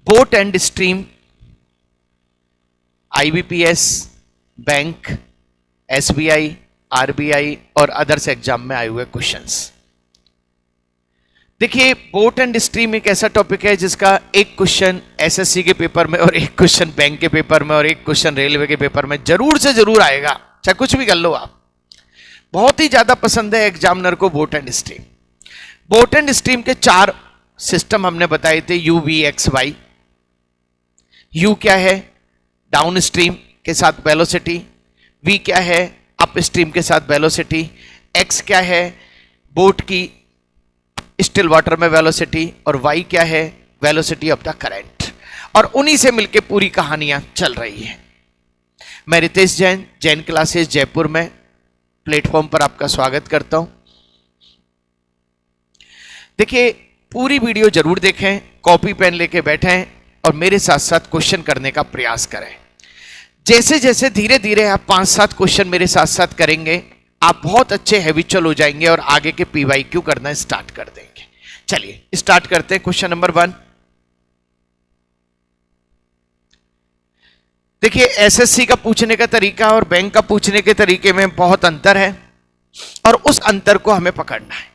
Boat and stream, IBPS, bank, SBI, RBI और others exam में आए हुए क्वेश्चंस। देखिए, बोट एंड स्ट्रीम एक ऐसा टॉपिक है जिसका एक क्वेश्चन एसएससी के पेपर में और एक क्वेश्चन बैंक के पेपर में और एक क्वेश्चन रेलवे के पेपर में जरूर से जरूर आएगा, चाहे कुछ भी कर लो आप। बहुत ही ज्यादा पसंद है एग्जामिनर को boat and stream. Boat and stream के 4 सिस्टम हमने बताए थे, U V X Y. U क्या है? डाउन स्ट्रीम के साथ वेलोसिटी। वी क्या है? अप स्ट्रीम के साथ वेलोसिटी। एक्स क्या है? बोट की स्टिल वाटर में वेलोसिटी। और वाई क्या है? Velocity of the current. और उन्हीं से मिलके पूरी कहानियां चल रही है। मैं रितेश जैन, जैन क्लासेस जयपुर में प्लेटफॉर्म पर आपका स्वागत करता हूं। देखिए, पूरी वीडियो जरूर देखें, कॉपी पेन लेके बैठें और मेरे साथ साथ क्वेश्चन करने का प्रयास करें। जैसे जैसे धीरे धीरे आप 5-7 क्वेश्चन मेरे साथ साथ करेंगे, आप बहुत अच्छे हैबिचुअल हो जाएंगे और आगे के पीवाईक्यू करना स्टार्ट कर देंगे। चलिए स्टार्ट करते हैं। Question number 1। देखिए, एसएससी का पूछने का तरीका और बैंक का पूछने के तरीके में बहुत अंतर है और उस अंतर को हमें पकड़ना है।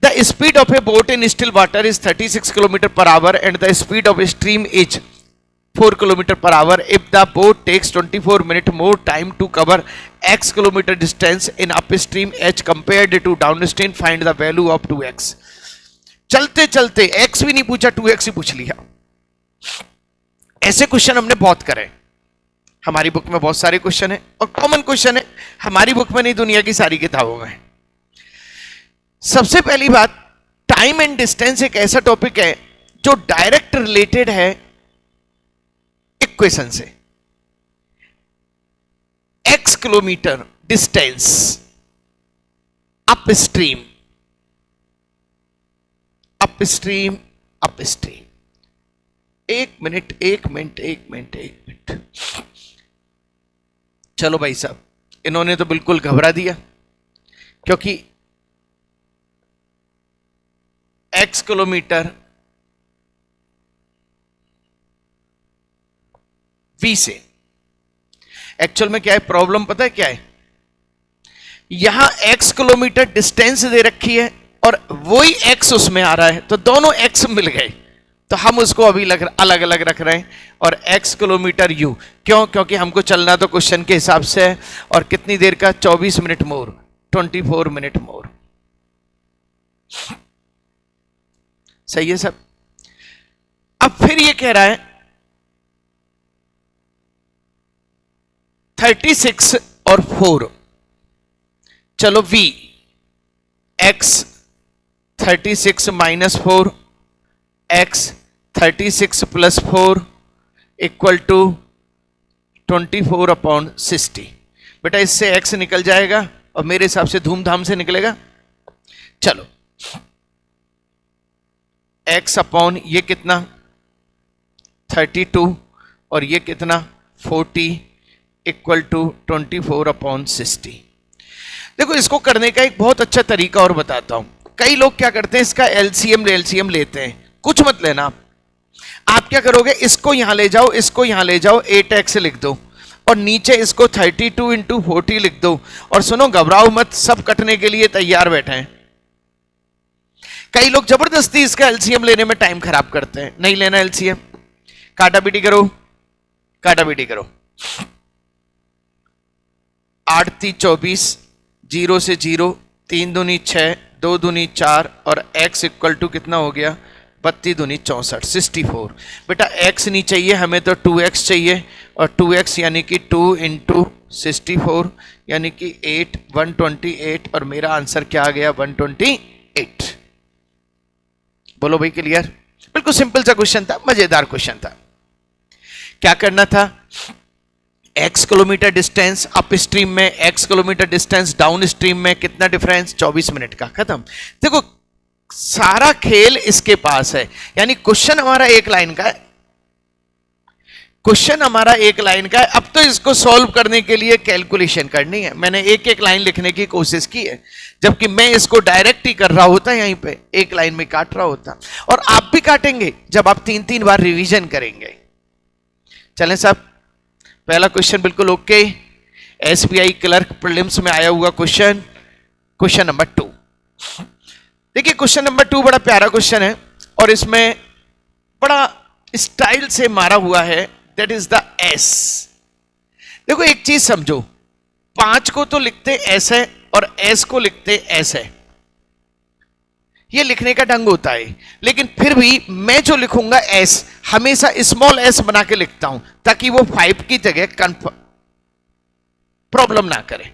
The speed of a boat in still water is 36 kilometre per hour and the speed of a stream is 4 kilometre per hour. If the boat takes 24 minute more time to cover x kilometre distance in up stream h compared to down stream, find the value of 2x। चलते चलते x भी नहीं पूछा, 2x ही पूछ लिया। ऐसे question हमने बहुत करे, हमारी बुक में बहुत सारे क्वेश्चन है और कॉमन क्वेश्चन है, हमारी बुक में नहीं दुनिया की सारी किताबों में। सबसे पहली बात, टाइम एंड डिस्टेंस एक ऐसा टॉपिक है जो डायरेक्ट रिलेटेड है इक्वेशन से। x kilometre distance up stream, up stream, up stream. एक मिनट। चलो भाई साहब, इन्होंने तो बिल्कुल घबरा दिया, क्योंकि x किलोमीटर v से, एक्चुअल में क्या है प्रॉब्लम, पता है क्या है? यहां x किलोमीटर डिस्टेंस दे रखी है और वही x उसमें आ रहा है, तो दोनों x मिल गए, तो हम उसको अभी अलग अलग रख रहे हैं। और x किलोमीटर u क्यों? क्योंकि हमको चलना तो क्वेश्चन के हिसाब से है। और कितनी देर का? 24 मिनट मोर, 24 मिनट मोर। सही है सब। अब फिर ये कह रहा है 36 और 4, चलो v x 36 minus 4 x 36 plus 4 equal to 24 upon 60। बेटा इससे x निकल जाएगा और मेरे हिसाब से धूमधाम से निकलेगा। चलो x अपॉन ये कितना 32 और ये कितना 40 इक्वल टू 24 अपॉन 60। देखो, इसको करने का एक बहुत अच्छा तरीका और बताता हूं। कई लोग क्या करते हैं, इसका एलसीएम लेते हैं। कुछ मत लेना आप क्या करोगे, इसको यहां ले जाओ, इसको यहां ले जाओ, 8x लिख दो और नीचे इसको 32 इंटू 40 लिख दो। और सुनो, घबराओ मत, सब कटने के लिए तैयार बैठे हैं। कई लोग जबरदस्ती इसका एलसीएम लेने में टाइम खराब करते हैं। नहीं लेना एलसीएम, काटा पीटी करो, काटा पीटी करो। 8 3 24, 0 से 0, 3 दूनी 6, 2 दूनी 4 और x इक्वल टू कितना हो गया 32 दूनी 64, 64। बेटा x नहीं चाहिए हमें, तो 2x चाहिए और 2x यानी कि 2 इंटू 64 यानी कि 8, 128 और मेरा आंसर क्या आ गया 128। बोलो भाई क्लियर? बिल्कुल सिंपल सा क्वेश्चन था, मजेदार क्वेश्चन था। क्या करना था, x kilometre distance up stream में, x kilometre distance down stream में, कितना डिफरेंस 24 मिनट का, खत्म। देखो सारा खेल इसके पास है, यानी क्वेश्चन हमारा एक लाइन का है, क्वेश्चन हमारा एक लाइन का है। अब तो इसको सॉल्व करने के लिए कैलकुलेशन करनी है। मैंने एक एक लाइन लिखने की कोशिश की है, जबकि मैं इसको डायरेक्ट ही कर रहा होता, यहीं पे एक लाइन में काट रहा होता, और आप भी काटेंगे जब आप 3-3 बार रिवीजन करेंगे। चलें साहब, पहला क्वेश्चन बिल्कुल ओके। एसबीआई क्लर्क प्रीलिम्स में आया हुआ क्वेश्चन, क्वेश्चन नंबर 2। देखिए क्वेश्चन नंबर 2 बड़ा प्यारा क्वेश्चन है और इसमें बड़ा स्टाइल से मारा हुआ है, दैट इज द एस। देखो एक चीज समझो, 5 को तो लिखते एस है और एस को लिखते एस है, ये लिखने का ढंग होता है, लेकिन फिर भी मैं जो लिखूंगा एस हमेशा स्मॉल एस बना के लिखता हूं ताकि वो 5 की जगह प्रॉब्लम ना करे।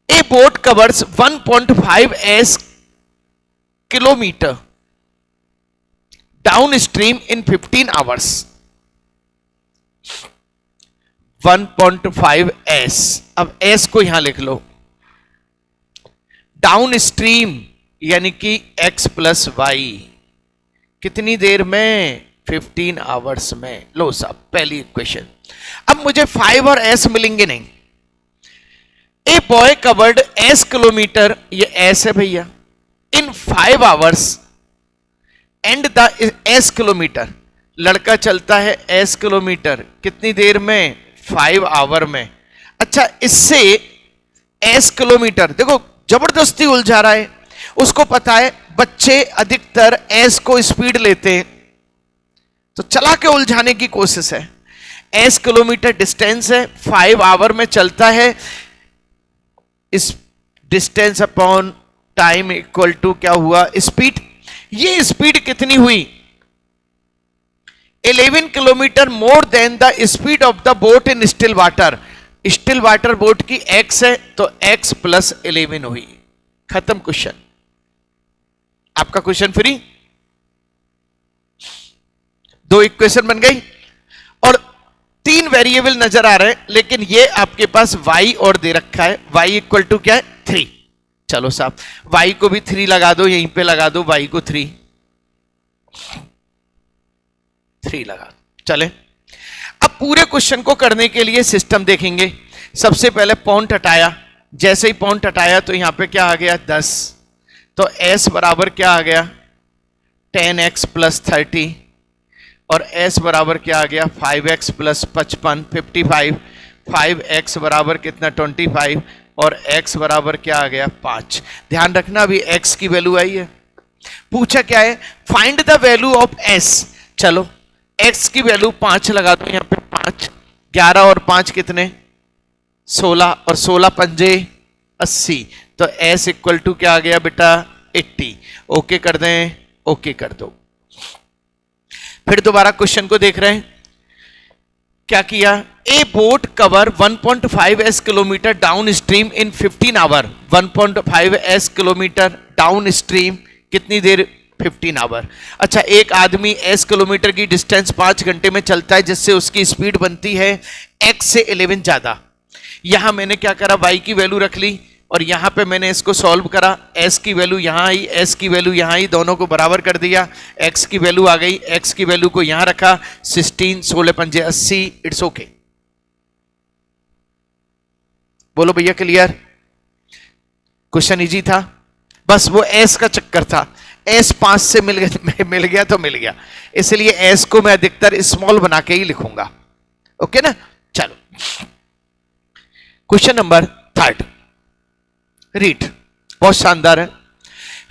ए boat covers 1.5 S kilometre down stream in 15 hours. 1.5 S, अब एस को यहां लिख लो, डाउन स्ट्रीम यानी कि x प्लस वाई, कितनी देर में? 15 आवर्स में। लो साहब पहली इक्वेशन। अब मुझे 5 और s मिलेंगे नहीं। A boy covered s kilometre, ये s है भैया, इन 5 hours and the s kilometre, लड़का चलता है s किलोमीटर कितनी देर में? 5 आवर में। अच्छा इससे s किलोमीटर, देखो जबरदस्ती उलझा रहा है, उसको पता है बच्चे अधिकतर s को स्पीड लेते हैं, तो चला के उलझाने की कोशिश है। s किलोमीटर डिस्टेंस है, 5 आवर में चलता है, इस distance upon time equal to क्या हुआ? स्पीड। ये स्पीड कितनी हुई? 11 kilometre more than the speed of the boat in still water. Still water boat की x है तो x प्लस 11 हुई। खत्म क्वेश्चन, आपका क्वेश्चन फ्री। 2 इक्वेशन बन गई और 3 वेरिएबल नजर आ रहे हैं, लेकिन ये आपके पास y और दे रखा है, y इक्वल टू क्या है? 3। चलो साहब y को भी 3 लगा दो, यहीं पे लगा दो y को 3 लगा दो। चले अब पूरे क्वेश्चन को करने के लिए सिस्टम देखेंगे। सबसे पहले पॉइंट हटाया, जैसे ही पॉइंट हटाया तो यहां पे क्या आ गया? 10, तो s बराबर क्या आ गया? 10x प्लस 30, और s बराबर क्या आ गया? 5x plus 55, 55। 5x बराबर कितना? 25, और x बराबर क्या आ गया? 5। ध्यान रखना अभी x की वैल्यू आई है। पूछा क्या है? Find the value of s। चलो x की वैल्यू 5 लगा दो यहां पे, 5, 11 और 5 कितने? 16, और 16 पंजे 80, तो s इक्वल टू क्या आ गया बेटा? 80। ओके कर दें, ओके कर दो। फिर दोबारा क्वेश्चन को देख रहे हैं, क्या किया? A boat cover 1.5 S kilometre down stream in 15 hour. 1.5 S kilometre down stream कितनी देर? 15 आवर। अच्छा एक आदमी एस किलोमीटर की डिस्टेंस 5 घंटे में चलता है, जिससे उसकी स्पीड बनती है x से 11 ज्यादा। यहां मैंने क्या करा? y की वैल्यू रख ली, और यहां पे मैंने इसको सॉल्व करा, s की वैल्यू यहां आई, s की वैल्यू यहां आई, दोनों को बराबर कर दिया, x की वैल्यू आ गई, x की वैल्यू को यहां रखा, 16, 16 पंजे 80। It's okay. बोलो भैया क्लियर? क्वेश्चन इजी था, बस वो s का चक्कर था। s 5 से मिल गया तो मिल गया, इसलिए s को मैं अधिकतर स्मॉल बना के ही लिखूंगा। ओके ना? चलो क्वेश्चन नंबर 3 रीड, बहुत शानदार है।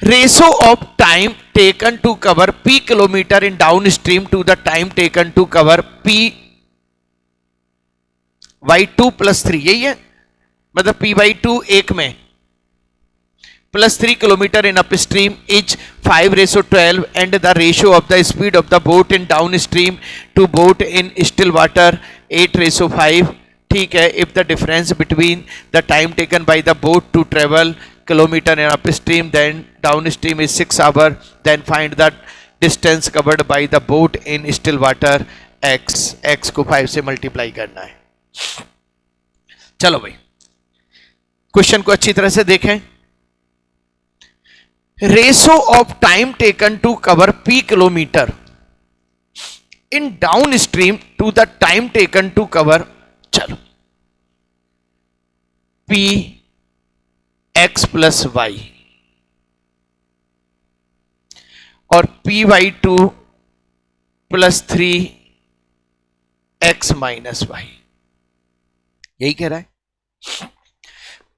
Ratio of time taken to cover p kilometre in down stream to the time taken to cover p by 2 plus 3, यही है, मतलब p बाई 2 1 में plus 3 kilometre in up stream is 5:12, and the ratio of the speed of the boat in down stream to boat in still water 8:5। ठीक है, if the difference between the time taken by the boat to travel kilometre in up stream then down stream is 6 hour, then find the distance covered by the boat in still water x को 5 से multiply करना है। चलो भाई question को अच्छी तरह से देखें। Ratio of time taken to cover p kilometre in down stream to the time taken to cover, चलो पी एक्स प्लस वाई और P by two plus 3x minus Y, यही कह रहा है।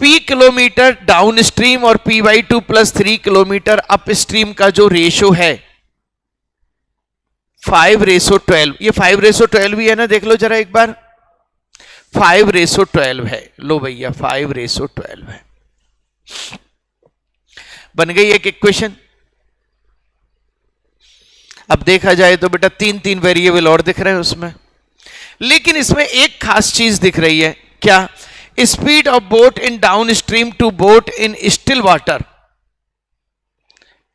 P किलोमीटर डाउन स्ट्रीम और P by two plus 3 kilometre up stream का जो ratio है 5:12, ये 5:12 ही है ना, देख लो जरा एक बार, 5:12 है। लो भैया 5:12 है, बन गई एक इक्वेशन। अब देखा जाए तो बेटा तीन वेरिएबल और दिख रहे हैं उसमें, लेकिन इसमें एक खास चीज दिख रही है, क्या? Speed of boat in down stream to boat in still water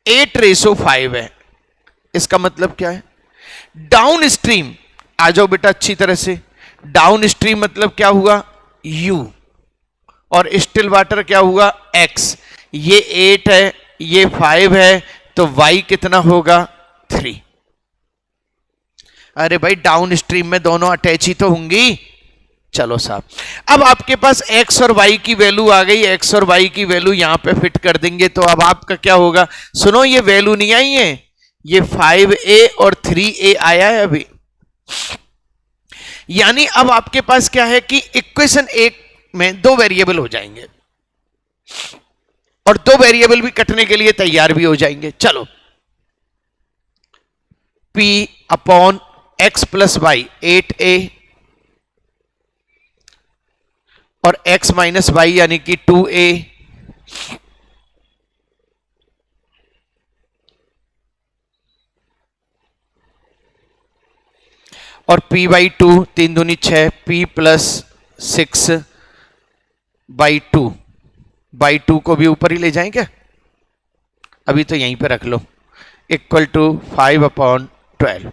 8:5 है। इसका मतलब क्या है? डाउन स्ट्रीम, आ जाओ बेटा अच्छी तरह से, डाउन स्ट्रीम मतलब क्या हुआ? u, और स्टिल वाटर क्या हुआ? x। ये 8 है, ये 5 है, तो y कितना होगा? 3। अरे भाई डाउन स्ट्रीम में दोनों अटैच ही तो होंगी। चलो साहब, अब आपके पास x और y की वैल्यू आ गई, x और y की वैल्यू यहां पे फिट कर देंगे तो अब आपका क्या होगा? सुनो, ये वैल्यू नहीं आई है, ये 5a और 3a आया है अभी। यानी अब आपके पास क्या है कि इक्वेशन 1 में 2 वेरिएबल हो जाएंगे और 2 वेरिएबल भी कटने के लिए तैयार भी हो जाएंगे। चलो, p upon x plus Y 8a और x माइनस वाई यानी कि 2a और p बाई 2 3 दूनी 6 p प्लस 6/2 को भी ऊपर ही ले जाएं क्या? अभी तो यहीं पे रख लो, इक्वल टू 5/12।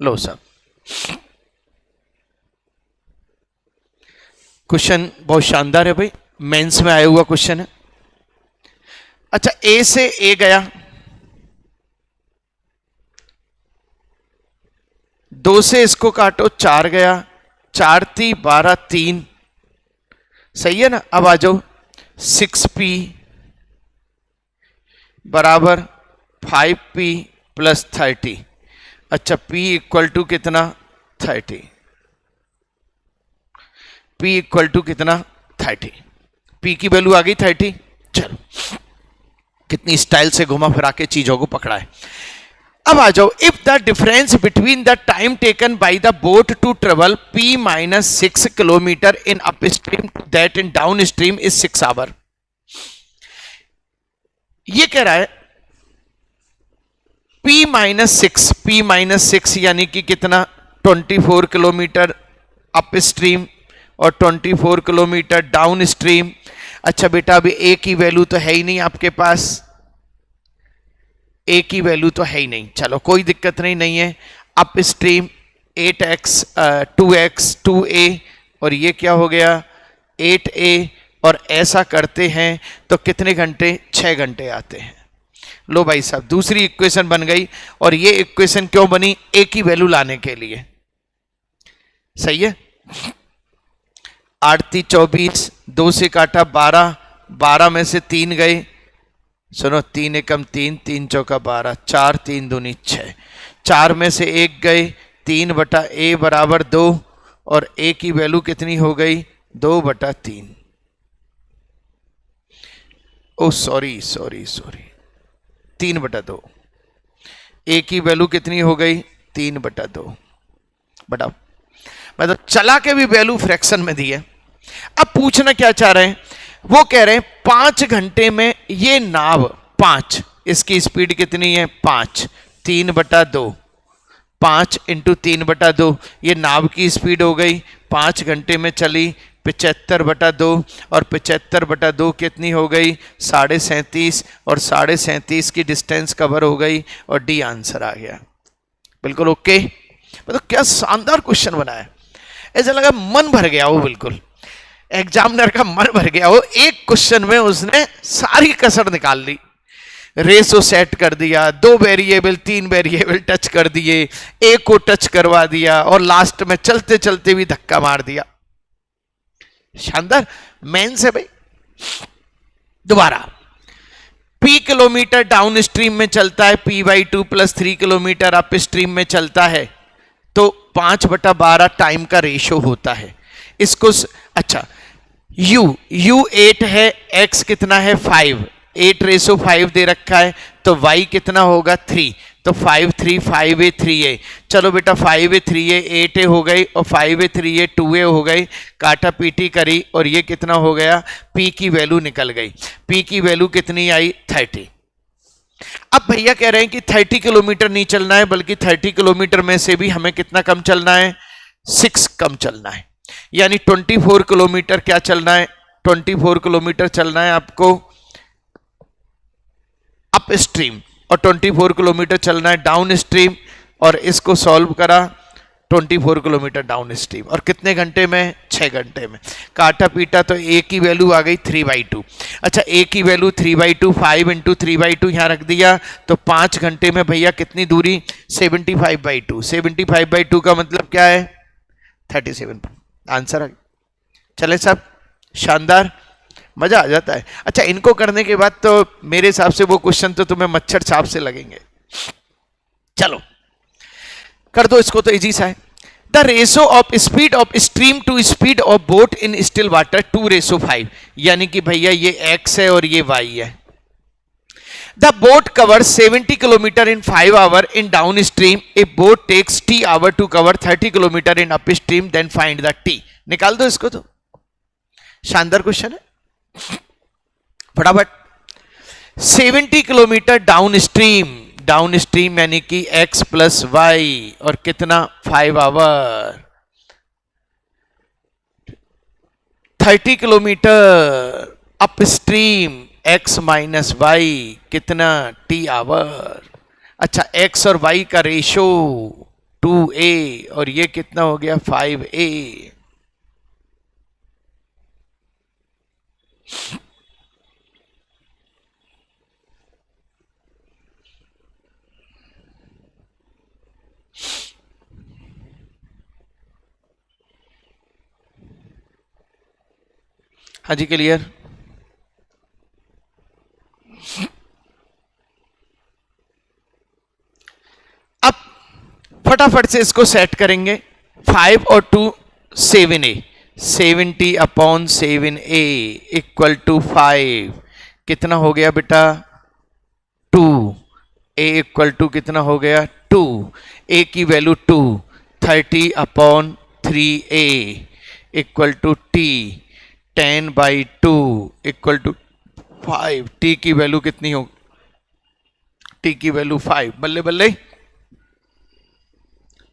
लो सब, क्वेश्चन बहुत शानदार है भाई, मेंस में आया हुआ क्वेश्चन है। अच्छा, ए से ए गया, 2 से इसको काटो 4 गया, 4 × 3 = 12, 3 सही है ना। अब आ जाओ 6p बराबर 5p प्लस 30। अच्छा, p इक्वल टू कितना? 30। p इक्वल टू कितना? 30। p की वैल्यू आ गई 30। चलो, कितनी स्टाइल से घुमा फिरा के चीजों को पकड़ा है। अब आ जाओ, if the difference between the time taken by the boat to travel p minus 6 kilometre in up stream that in down stream is 6 hour. ये कह रहा है p माइनस 6 यानी कि कितना? 24 किलोमीटर अप स्ट्रीम और 24 किलोमीटर डाउन स्ट्रीम। अच्छा बेटा, अभी a की वैल्यू तो है ही नहीं आपके पास, a की वैल्यू तो है ही नहीं। चलो कोई दिक्कत नहीं है। Up stream 8x 2x 2a और ये क्या हो गया? 8a, और ऐसा करते हैं तो कितने घंटे? 6 घंटे आते हैं। लो भाई साहब, दूसरी इक्वेशन बन गई। और ये इक्वेशन क्यों बनी? a की वैल्यू लाने के लिए। सही है। 8 × 3 = 24, 2 से काटा 12, 12 में से 3 गए, सुनो 3 एकम 3, 3 चौका 12, 4 3 दूनी 6, 4 में से 1 गए, 3/a बराबर 2 और a की वैल्यू कितनी हो गई? 2/3। ओ सॉरी 3/2। a की वैल्यू कितनी हो गई? 3/2। बताओ, मतलब चला के भी वैल्यू फ्रैक्शन में दी है। अब पूछना क्या चाह रहे हैं? वो कह रहे हैं 5 घंटे में ये नाव 5, इसकी स्पीड कितनी है? 5, 3/2, 5 × 3/2, ये नाव की स्पीड हो गई। 5 घंटे में चली 75/2 और 75/2 कितनी हो गई? 37.5 और 37.5 की डिस्टेंस कवर हो गई और डी आंसर आ गया। बिल्कुल ओके। मतलब क्या शानदार क्वेश्चन बना है, ऐसा लगा मन भर गया हो, बिल्कुल एग्जामिनर का मन भर गया हो। एक क्वेश्चन में उसने सारी कसर निकाल ली। रेसो सेट कर दिया, 2 वेरिएबल 3 वेरिएबल टच कर दिए, एक को टच करवा दिया और लास्ट में चलते चलते भी धक्का मार दिया। शानदार मेंस है भाई। दोबारा, P किलोमीटर डाउन स्ट्रीम में चलता है, P/2 plus 3 kilometre up stream में चलता है, तो 5/12 टाइम का रेशो होता है। इसको अच्छा, U 8 है, X कितना है 5, 8:5 दे रखा है, तो Y कितना होगा 3, तो 5 3 5A 3A। चलो बेटा 5A 3A 8A हो गई और 5A 3A 2A हो गई, काटा पीटी करी और ये कितना हो गया, P की वैल्यू निकल गई। P की वैल्यू कितनी आई 30। अब भैया कह रहे हैं कि 30 किलोमीटर नहीं चलना है, बल्कि 30 किलोमीटर में से भी हमें कितना कम चलना है, 6 कम चलना है, यानी 24 किलोमीटर क्या चलना है, 24 किलोमीटर चलना है आपको अप स्ट्रीम और 24 किलोमीटर चलना है डाउन स्ट्रीम। और इसको सॉल्व करा, 24 किलोमीटर डाउन स्ट्रीम और कितने घंटे में, 6 घंटे में। काटा पीटा तो A की वैल्यू आ गई 3/2। अच्छा, A की वैल्यू 3/2, 5 × 3/2 यहां रख दिया, तो 5 घंटे में भैया कितनी दूरी, 75/2। 75/2 का मतलब क्या है, 37। आंसर आ गया। चले साहब, शानदार, मजा आ जाता है। अच्छा, इनको करने के बाद तो मेरे हिसाब से वो क्वेश्चन तो तुम्हें मच्छर छाप से लगेंगे। चलो कर दो इसको, तो इजी सा है। The ratio of speed of stream to speed of boat in still water 2:5, यानी कि भैया ये x है और ये y है। The boat cover 70 kilometre in 5 hour in down stream, a boat takes t hour to cover 30 kilometre in up stream, then find the t। निकाल दो इसको, तो शानदार क्वेश्चन है, फटाफट। 70 किलोमीटर डाउन स्ट्रीम यानी कि x प्लस वाई और कितना 5 hour, 30 kilometre up stream x minus Y कितना t आवर। अच्छा, x और y का रेशो 2a और ये कितना हो गया 5a। हाँ जी, क्लियर। अब फटाफट से इसको सेट करेंगे, 5 और 2 7a, 70/7a इक्वल टू 5, कितना हो गया बेटा 2, a इक्वल टू कितना हो गया 2, a की value 2, 30/3a equal to t, 10/2 equal to 5, t की वैल्यू कितनी हो, t की वैल्यू 5। बल्ले बल्ले,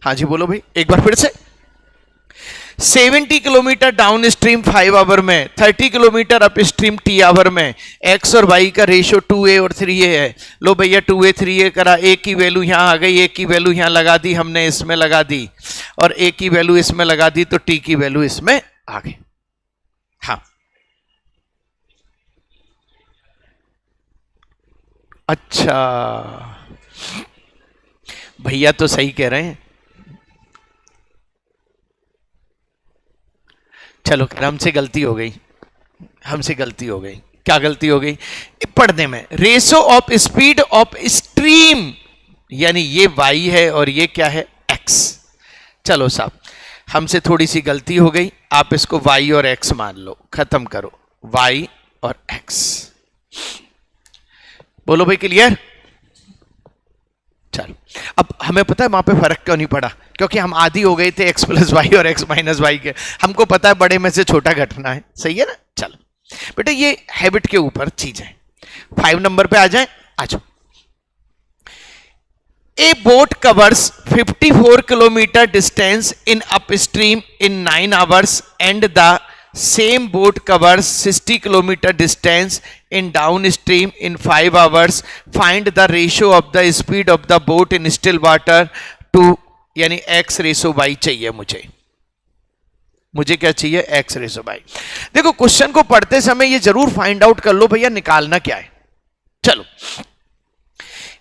हाँ जी बोलो भाई एक बार फिर से। 70 किलोमीटर डाउन स्ट्रीम 5 आवर में, 30 kilometre up stream t hour में, x और y का रेशियो 2a और 3a है। लो भैया 2a 3a करा, a की वैल्यू यहां आ गई, a की वैल्यू यहां लगा दी हमने, इसमें लगा दी, और a की वैल्यू इसमें लगा दी, तो t की वैल्यू इसमें आ गई। हाँ अच्छा, भैया तो सही कह रहे हैं। चलो हमसे गलती हो गई, हमसे गलती हो गई। क्या गलती हो गई पढ़ने में, ratio of speed of stream, यानी ये y है और ये क्या है x। चलो साहब हमसे थोड़ी सी गलती हो गई, आप इसको y और x मान लो, खत्म करो y और x। बोलो भाई क्लियर। चलो अब हमें पता है वहां पे फर्क क्यों नहीं पड़ा, क्योंकि हम आदी हो गए थे x प्लस वाई और x माइनस वाई के। हमको पता है बड़े में से छोटा घटना है, सही है ना। चलो बेटा ये हैबिट के ऊपर चीज है। 5 नंबर पे आ जाए, आ जाओ। A boat covers 54 kilometre distance in up stream in 9 hours and the same boat covers 60 kilometre distance in down stream in 5 hours, find the ratio of the speed of the boat in still water to, यानी x ratio y चाहिए मुझे। मुझे क्या चाहिए x ratio y। देखो question को पढ़ते समय ये जरूर फाइंड आउट कर लो भैया निकालना क्या है। चलो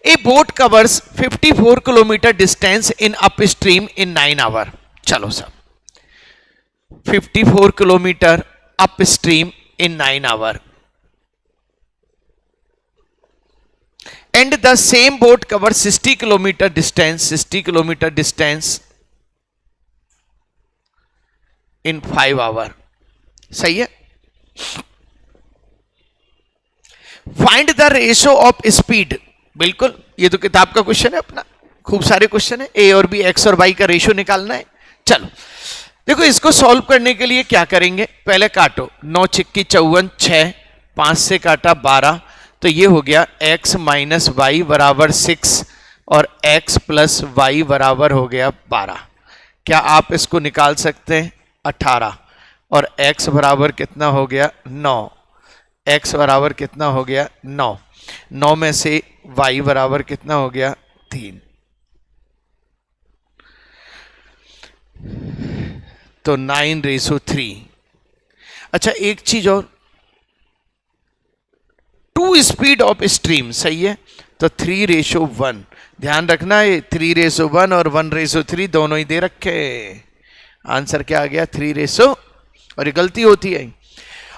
a boat covers 54 kilometre distance in up stream in 9 hour. चलो sir, 54 kilometre up stream in 9 hour and the same boat cover 60 kilometre distance in 5 hour. सही है। Find the ratio of speed. बिल्कुल, ये तो किताब का क्वेश्चन है अपना, खूब सारे क्वेश्चन है। ए और बी, एक्स और वाई का रेशो निकालना है। चलो देखो, इसको सॉल्व करने के लिए क्या करेंगे, पहले काटो। 9 छिक्की 54, 6, 5 से काटा 12, तो ये हो गया x माइनस वाई बराबर 6 और x प्लस वाई बराबर हो गया 12। क्या आप इसको निकाल सकते हैं? 18 और x बराबर कितना हो गया? 9। x बराबर कितना हो गया? 9। 9 में से y बराबर कितना हो गया? 3। तो 9:3। अच्छा एक चीज और, 2 स्पीड ऑफ स्ट्रीम। सही है, तो 3:1। ध्यान रखना है 3:1 और 1:3 दोनों ही दे रखे। आंसर क्या आ गया? 3 और ये गलती होती है।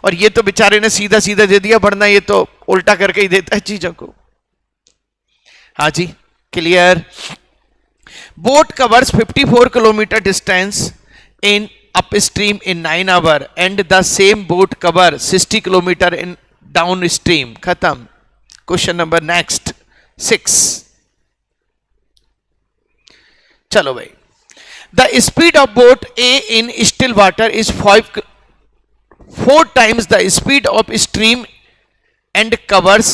और ये तो बेचारे ने सीधा सीधा दे दिया, वरना ये तो उल्टा करके ही देता है चीजों को। हाँ जी, clear. Boat covers 54 kilometre distance in up stream in 9 hour and the same boat cover 60 kilometre in down stream. खत्म। Question number next 6। चलो भाई, the speed of boat A in still water is 4 times the speed of stream and covers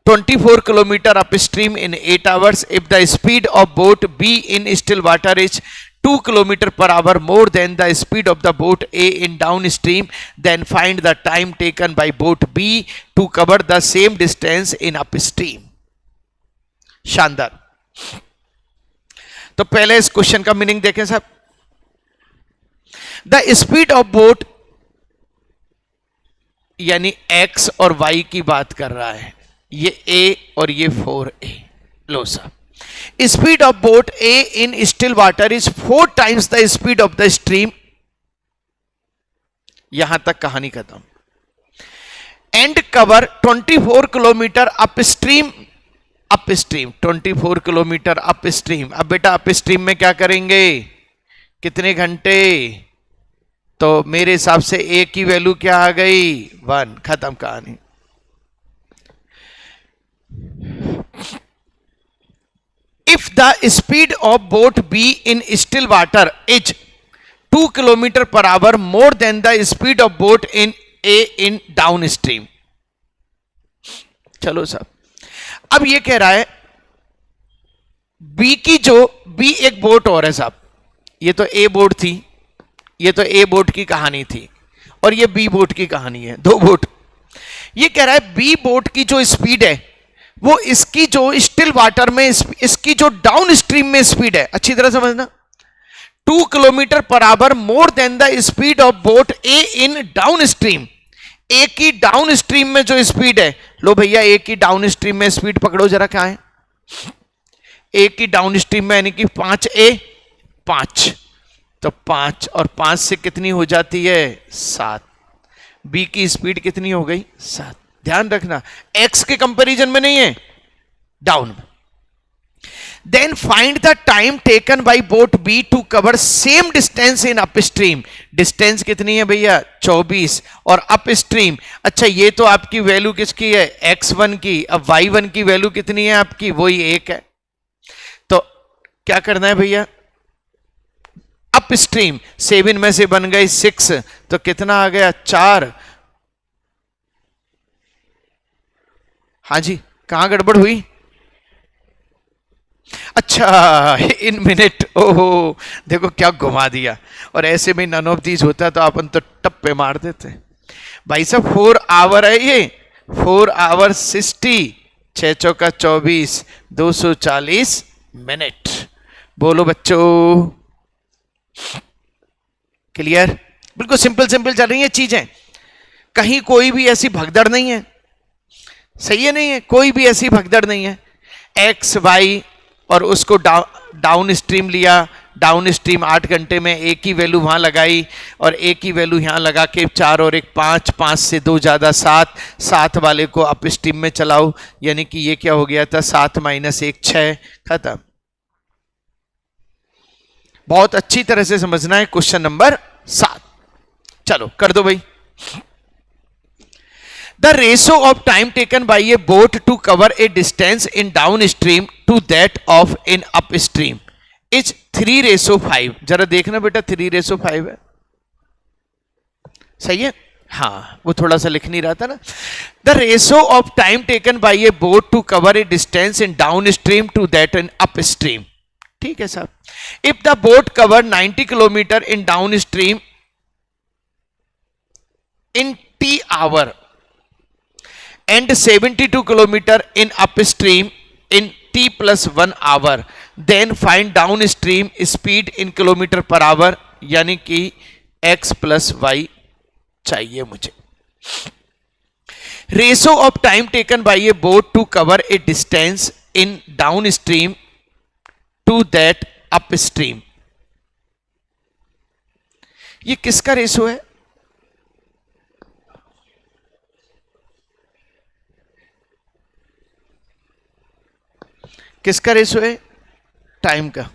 24 kilometer upstream in 8 hours. If the speed of boat B in still water is 2 kilometer per hour more than the speed of the boat A in downstream, then find the time taken by boat B to cover the same distance in upstream. शानदार। तो पहले इस question का meaning देखें साहब। The speed of boat यानी x और y की बात कर रहा है, ये a और ये 4a। लो साहब, speed of boat a in still water is 4 times the speed of the stream. यहां तक कहानी खत्म। And cover 24 kilometre up stream 24 kilometre up stream. अब बेटा अप स्ट्रीम में क्या करेंगे? कितने घंटे? तो मेरे हिसाब से ए की वैल्यू क्या आ गई? 1। खत्म कहानी। If the speed of boat be in still water is 2 kilometre per hour more than the speed of boat in A in down stream. चलो साहब, अब ये कह रहा है बी एक बोट और है साहब। ये तो ए बोट थी, ये तो ए बोट की कहानी थी, और ये बी बोट की कहानी है। 2 बोट। ये कह रहा है बी बोट की जो स्पीड है वो इसकी जो स्टिल वाटर में इसकी जो डाउन स्ट्रीम में स्पीड है, अच्छी तरह समझना, 2 kilometre per hour more than the speed of boat A in down stream. A की डाउन स्ट्रीम में जो स्पीड है, लो भैया ए की डाउन स्ट्रीम में स्पीड पकड़ो जरा, क्या है ए की डाउन स्ट्रीम में, यानी कि 5a 5, तो 5 और 5 से कितनी हो जाती है? 7। बी की स्पीड कितनी हो गई? 7। ध्यान रखना x के कंपैरिजन में नहीं है, down. Then find the time taken by boat B to cover same distance in up stream. Distance कितनी है भैया? 24 और अप स्ट्रीम। अच्छा ये तो आपकी वैल्यू किसकी है? x1 की। अब y1 की वैल्यू कितनी है आपकी? वही 1 है। तो क्या करना है भैया? अप स्ट्रीम 7 में से बन गई 6, तो कितना आ गया? 4। हाँ जी, कहां गड़बड़ हुई? अच्छा इन मिनट। ओहो देखो क्या घुमा दिया। और ऐसे में नन ऑफ दीज होता तो अपन तो टप्पे मार देते भाई साहब। 4 आवर है ये, 4 आवर 60, 6 चौका 24, 240 मिनट। बोलो बच्चों, क्लियर? बिल्कुल सिंपल सिंपल चल रही है चीजें, कहीं कोई भी ऐसी भगदड़ नहीं है। सही है नहीं है? कोई भी ऐसी भगदड़ नहीं है। एक्स वाई और उसको डाउन स्ट्रीम लिया, डाउन स्ट्रीम 8 घंटे में एक ही वैल्यू वहाँ लगाई और एक ही वैल्यू यहाँ लगा के 4 और 1 5, 5 से 2 ज़्यादा 7, 7 वाले को अप स्ट्रीम में चलाओ, यानी कि ये क्या हो गया था 7 - 1 6, खत्म। बहुत अच्छी तरह से समझना है क्वेश्चन नंबर 7। चलो कर दो भाई। The ratio of time taken by a boat to cover a distance in downstream to that of in upstream is 3:5। जरा देखना बेटा 3:5 है, सही है? हाँ, वो थोड़ा सा लिख नहीं रहा था ना। The ratio of time taken by a boat to cover a distance in downstream to that in upstream, ठीक है साहब। If the boat cover 90 kilometre in downstream in T hour and 72 kilometer in upstream in T plus 1 hour, then find downstream speed in kilometer per hour, यानी कि x plus y चाहिए मुझे। Ratio of time taken by a boat to cover a distance in downstream to that upstream, ये किसका ratio है? किसका ratio है? Time का।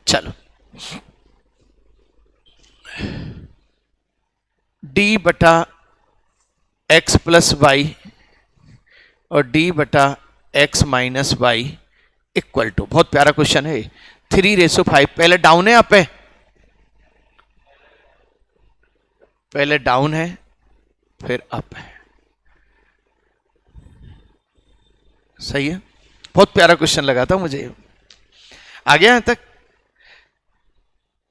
चलो d बटा x प्लस वाई और d बटा x minus Y equal to, बहुत प्यारा क्वेश्चन है 3:5। पहले डाउन है, आप है पहले डाउन है फिर अप है, सही है? बहुत प्यारा क्वेश्चन लगा था मुझे। आ गया यहां तक?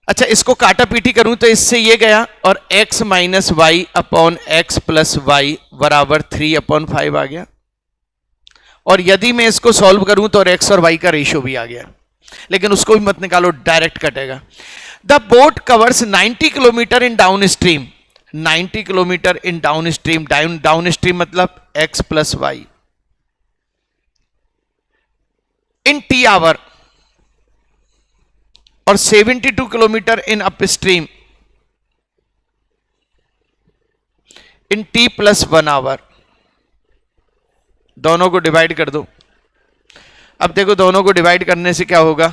अच्छा, इसको काटा पीटी करूं तो इससे ये गया और x minus Y upon x plus Y बराबर 3/5 आ गया। और यदि मैं इसको सॉल्व करूं तो x और y का रेशियो भी आ गया, लेकिन उसको भी मत निकालो, डायरेक्ट कटेगा। The boat covers 90 kilometre in down stream, 90 kilometre in down stream, down stream मतलब x plus Y in T hour और 72 kilometre in up stream in T plus 1 hour. दोनों को डिवाइड कर दो। अब देखो दोनों को डिवाइड करने से क्या होगा,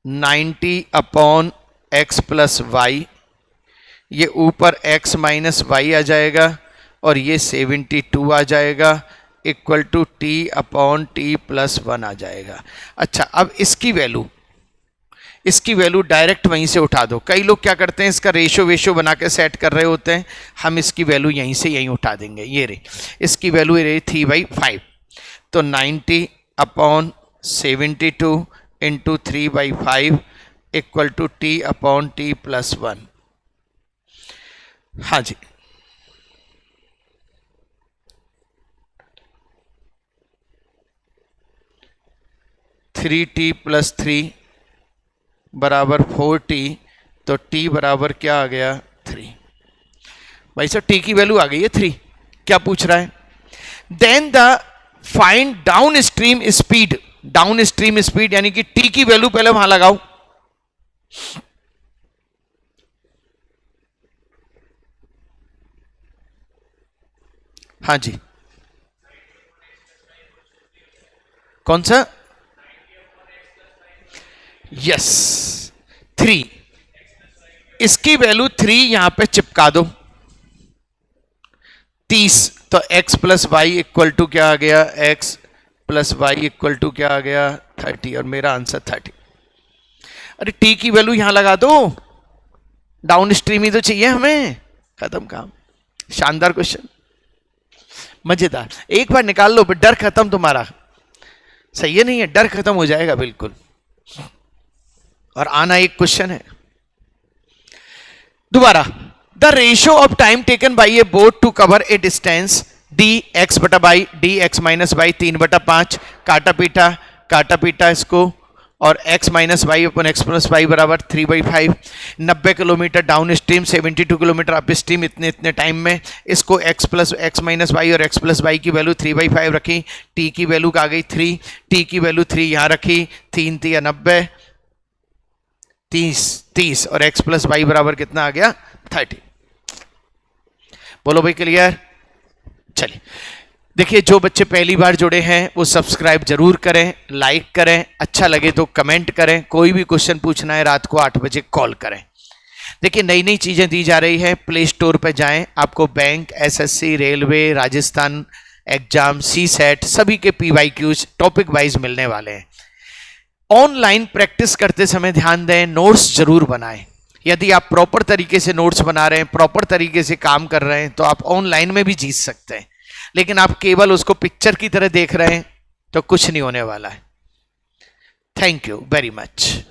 90 अपॉन एक्स प्लस वाई, ये ऊपर x माइनस वाई आ जाएगा और ये 72 आ जाएगा equal to T upon T plus 1 आ जाएगा। अच्छा, अब इसकी वैल्यू डायरेक्ट वहीं से उठा दो। कई लोग क्या करते हैं, इसका रेशो बना के सेट कर रहे होते हैं, हम इसकी वैल्यू यहीं से यहीं उठा देंगे। ये रही इसकी वैल्यू, ये रही 3/5, तो 90 upon 72 into 3/5 equal to T upon T plus 1। हाँ जी, थ्री टी प्लस 3 बराबर 4t, तो t बराबर क्या आ गया 3। भाई साहब t की वैल्यू आ गई है 3। क्या पूछ रहा है? Then the find down stream speed, down stream speed यानी कि t की वैल्यू पहले वहां लगाओ। हाँ जी, कौन सा? यस, 3। इसकी वैल्यू 3 यहां पे चिपका दो, 30। तो x plus Y equal to क्या आ गया, x plus Y equal to क्या आ गया 30, और मेरा आंसर 30। अरे t की वैल्यू यहां लगा दो, डाउन स्ट्रीम ही तो चाहिए हमें। खत्म काम। शानदार क्वेश्चन, मजेदार। एक बार निकाल लो, डर खत्म तुम्हारा। सही है नहीं है? डर खत्म हो जाएगा बिल्कुल। और आना एक क्वेश्चन है दोबारा। The ratio of time taken by a boat to cover a distance D X बटा by D X minus by 3/5। काटा पीटा इसको और x माइनस वाई अपन एक्स प्लस वाई बराबर 3/5। 90 kilometre down stream, 72 kilometre up stream इतने इतने time में। इसको x plus X minus Y और x प्लस वाई की वैल्यू 3/5 रखी, t की वैल्यू आ गई 3, t की वैल्यू 3 यहाँ रखी, 3 3 90, 30 और x प्लस वाई बराबर कितना आ गया 30। बोलो भाई क्लियर। चलिए देखिए, जो बच्चे पहली बार जुड़े हैं वो सब्सक्राइब जरूर करें, लाइक करें, अच्छा लगे तो कमेंट करें, कोई भी क्वेश्चन पूछना है रात को 8 बजे कॉल करें। देखिए नई नई चीजें दी जा रही है, प्ले स्टोर पे जाएं, आपको bank, SSC, railway, Rajasthan exam, C set सभी के PYQs टॉपिक वाइज मिलने वाले हैं। ऑनलाइन प्रैक्टिस करते समय ध्यान दें, नोट्स जरूर बनाएं। यदि आप प्रॉपर तरीके से नोट्स बना रहे हैं, प्रॉपर तरीके से काम कर रहे हैं, तो आप ऑनलाइन में भी जीत सकते हैं। लेकिन आप केवल उसको पिक्चर की तरह देख रहे हैं तो कुछ नहीं होने वाला है। Thank you very much.